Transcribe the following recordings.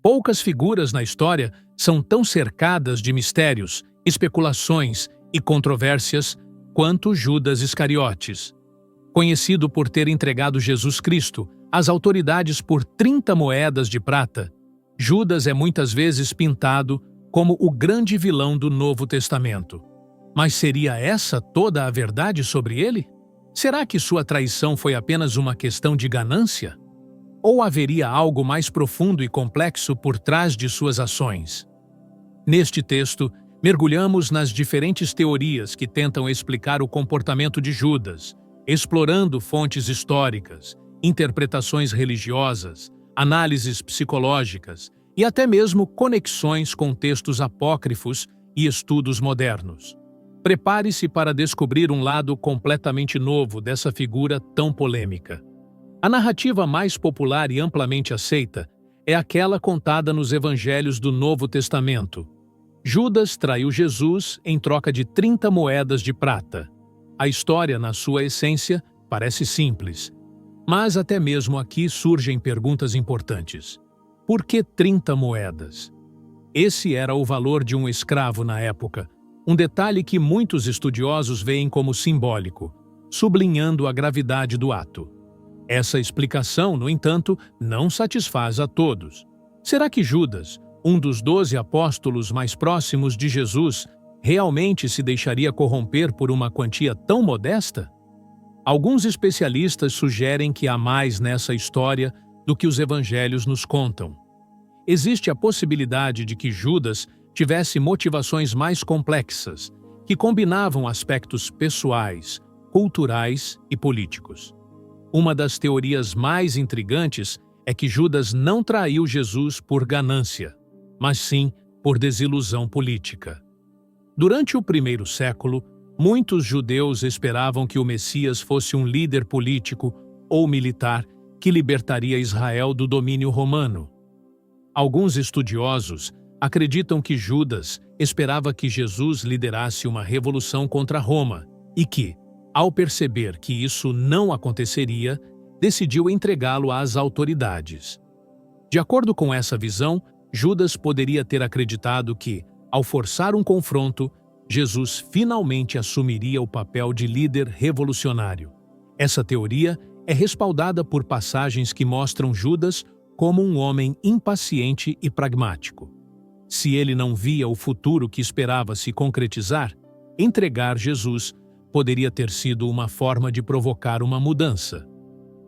Poucas figuras na história são tão cercadas de mistérios, especulações e controvérsias quanto Judas Iscariotes. Conhecido por ter entregado Jesus Cristo às autoridades por 30 moedas de prata, Judas é muitas vezes pintado como o grande vilão do Novo Testamento. Mas seria essa toda a verdade sobre ele? Será que sua traição foi apenas uma questão de ganância? Ou haveria algo mais profundo e complexo por trás de suas ações? Neste texto, mergulhamos nas diferentes teorias que tentam explicar o comportamento de Judas, explorando fontes históricas, interpretações religiosas, análises psicológicas e até mesmo conexões com textos apócrifos e estudos modernos. Prepare-se para descobrir um lado completamente novo dessa figura tão polêmica. A narrativa mais popular e amplamente aceita é aquela contada nos evangelhos do Novo Testamento. Judas traiu Jesus em troca de 30 moedas de prata. A história, na sua essência, parece simples. Mas até mesmo aqui surgem perguntas importantes. Por que 30 moedas? Esse era o valor de um escravo na época, um detalhe que muitos estudiosos veem como simbólico, sublinhando a gravidade do ato. Essa explicação, no entanto, não satisfaz a todos. Será que Judas, um dos 12 apóstolos mais próximos de Jesus, realmente se deixaria corromper por uma quantia tão modesta? Alguns especialistas sugerem que há mais nessa história do que os evangelhos nos contam. Existe a possibilidade de que Judas tivesse motivações mais complexas, que combinavam aspectos pessoais, culturais e políticos. Uma das teorias mais intrigantes é que Judas não traiu Jesus por ganância, mas sim por desilusão política. Durante o primeiro século, muitos judeus esperavam que o Messias fosse um líder político ou militar que libertaria Israel do domínio romano. Alguns estudiosos acreditam que Judas esperava que Jesus liderasse uma revolução contra Roma e que, ao perceber que isso não aconteceria, decidiu entregá-lo às autoridades. De acordo com essa visão, Judas poderia ter acreditado que, ao forçar um confronto, Jesus finalmente assumiria o papel de líder revolucionário. Essa teoria é respaldada por passagens que mostram Judas como um homem impaciente e pragmático. Se ele não via o futuro que esperava se concretizar, entregar Jesus poderia ter sido uma forma de provocar uma mudança.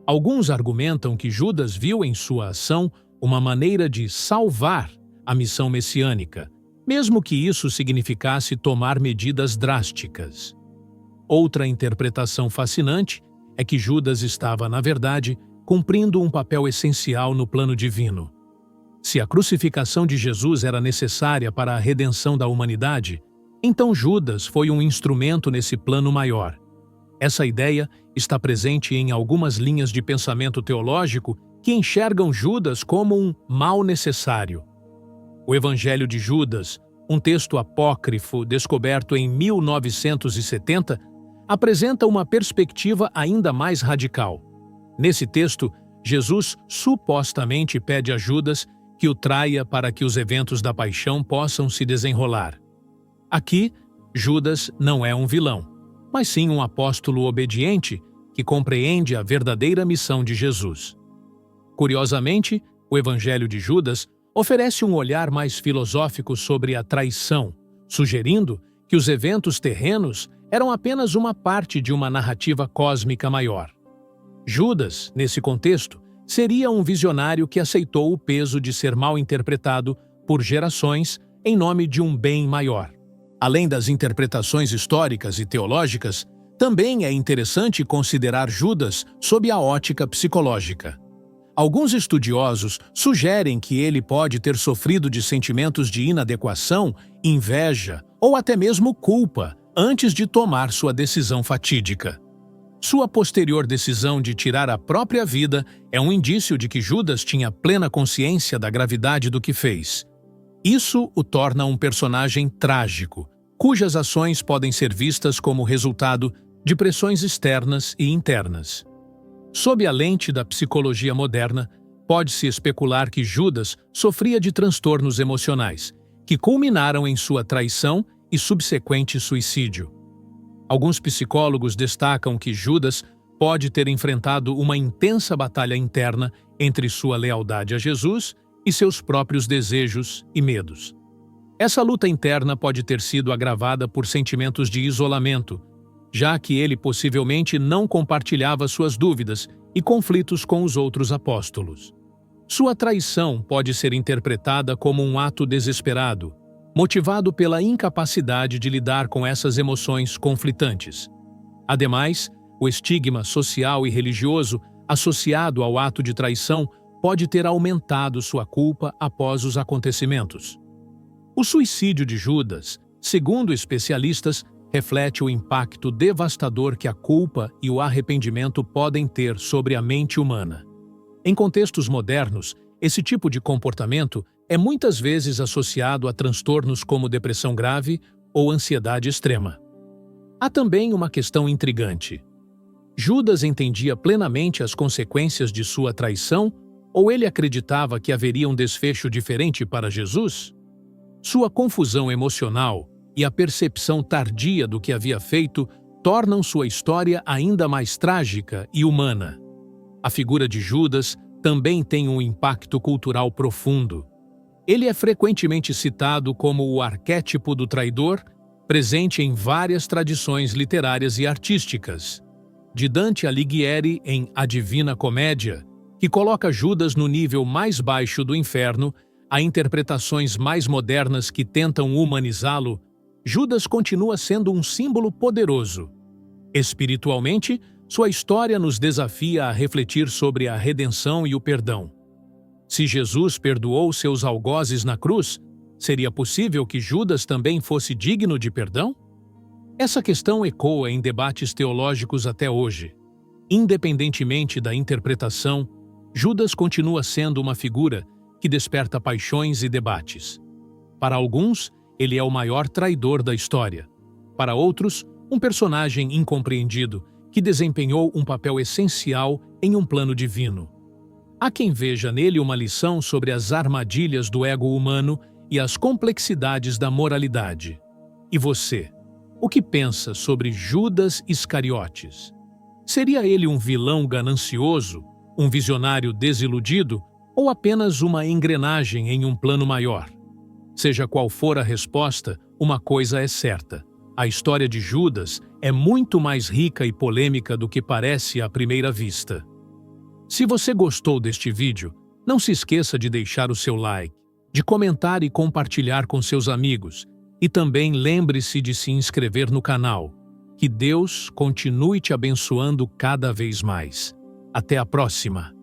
Alguns argumentam que Judas viu em sua ação uma maneira de salvar a missão messiânica, mesmo que isso significasse tomar medidas drásticas. Outra interpretação fascinante é que Judas estava, na verdade, cumprindo um papel essencial no plano divino. Se a crucificação de Jesus era necessária para a redenção da humanidade, então Judas foi um instrumento nesse plano maior. Essa ideia está presente em algumas linhas de pensamento teológico que enxergam Judas como um mal necessário. O Evangelho de Judas, um texto apócrifo descoberto em 1970, apresenta uma perspectiva ainda mais radical. Nesse texto, Jesus supostamente pede a Judas que o traia para que os eventos da paixão possam se desenrolar. Aqui, Judas não é um vilão, mas sim um apóstolo obediente que compreende a verdadeira missão de Jesus. Curiosamente, o Evangelho de Judas oferece um olhar mais filosófico sobre a traição, sugerindo que os eventos terrenos eram apenas uma parte de uma narrativa cósmica maior. Judas, nesse contexto, seria um visionário que aceitou o peso de ser mal interpretado por gerações em nome de um bem maior. Além das interpretações históricas e teológicas, também é interessante considerar Judas sob a ótica psicológica. Alguns estudiosos sugerem que ele pode ter sofrido de sentimentos de inadequação, inveja ou até mesmo culpa antes de tomar sua decisão fatídica. Sua posterior decisão de tirar a própria vida é um indício de que Judas tinha plena consciência da gravidade do que fez. Isso o torna um personagem trágico, cujas ações podem ser vistas como resultado de pressões externas e internas. Sob a lente da psicologia moderna, pode-se especular que Judas sofria de transtornos emocionais, que culminaram em sua traição e subsequente suicídio. Alguns psicólogos destacam que Judas pode ter enfrentado uma intensa batalha interna entre sua lealdade a Jesus e seus próprios desejos e medos. Essa luta interna pode ter sido agravada por sentimentos de isolamento, já que ele possivelmente não compartilhava suas dúvidas e conflitos com os outros apóstolos. Sua traição pode ser interpretada como um ato desesperado, motivado pela incapacidade de lidar com essas emoções conflitantes. Ademais, o estigma social e religioso associado ao ato de traição pode ter aumentado sua culpa após os acontecimentos. O suicídio de Judas, segundo especialistas, reflete o impacto devastador que a culpa e o arrependimento podem ter sobre a mente humana. Em contextos modernos, esse tipo de comportamento é muitas vezes associado a transtornos como depressão grave ou ansiedade extrema. Há também uma questão intrigante. Judas entendia plenamente as consequências de sua traição ou ele acreditava que haveria um desfecho diferente para Jesus? Sua confusão emocional e a percepção tardia do que havia feito tornam sua história ainda mais trágica e humana. A figura de Judas também tem um impacto cultural profundo. Ele é frequentemente citado como o arquétipo do traidor, presente em várias tradições literárias e artísticas. De Dante Alighieri em A Divina Comédia, que coloca Judas no nível mais baixo do inferno, a interpretações mais modernas que tentam humanizá-lo, Judas continua sendo um símbolo poderoso. Espiritualmente, sua história nos desafia a refletir sobre a redenção e o perdão. Se Jesus perdoou seus algozes na cruz, seria possível que Judas também fosse digno de perdão? Essa questão ecoa em debates teológicos até hoje. Independentemente da interpretação, Judas continua sendo uma figura que desperta paixões e debates. Para alguns, ele é o maior traidor da história. Para outros, um personagem incompreendido que desempenhou um papel essencial em um plano divino. Há quem veja nele uma lição sobre as armadilhas do ego humano e as complexidades da moralidade. E você? O que pensa sobre Judas Iscariotes? Seria ele um vilão ganancioso, um visionário desiludido ou apenas uma engrenagem em um plano maior? Seja qual for a resposta, uma coisa é certa. A história de Judas é muito mais rica e polêmica do que parece à primeira vista. Se você gostou deste vídeo, não se esqueça de deixar o seu like, de comentar e compartilhar com seus amigos. E também lembre-se de se inscrever no canal. Que Deus continue te abençoando cada vez mais. Até a próxima!